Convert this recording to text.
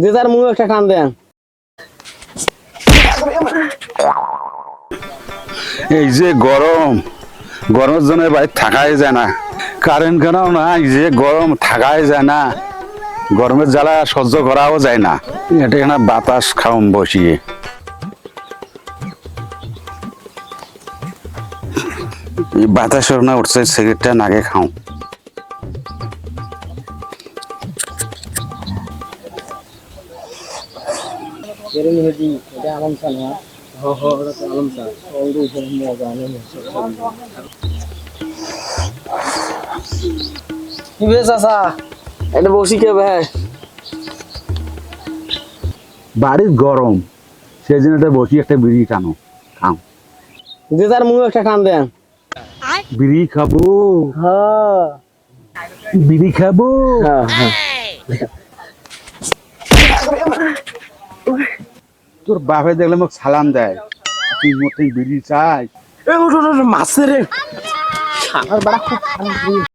যে তার মুখ একটা টান দেন। এই যে গরম, গরমের জন্য বাইরে থাকাই যায় না, কারেন্ট কেনাও না, এই যে গরম থাকাই যায় না, গরমের জ্বালা সহ্য করাও যায় না। এটা এখানে বাতাস খাওম বসিয়ে, এই বাতাসের না উঠছে, সিগারেটটা নাকে খাও। কি বে চাচা, এটা বসি কে ভাই? বাড়ির গরম, সেই জন্য এটা বসি একটা বিড়ি টানো, খাও। যে তার মুখ একটা টান দেন। বিড়ি খাবো, হ্যাঁ বিড়ি খাবো। হ্যাঁ হ্যাঁ। তোর বাপে দেখলে মোক সালাম দেয়, তুই মোটে বিড়ি চাই। মাছের রে, আমার বাড়া খুব খারাপ।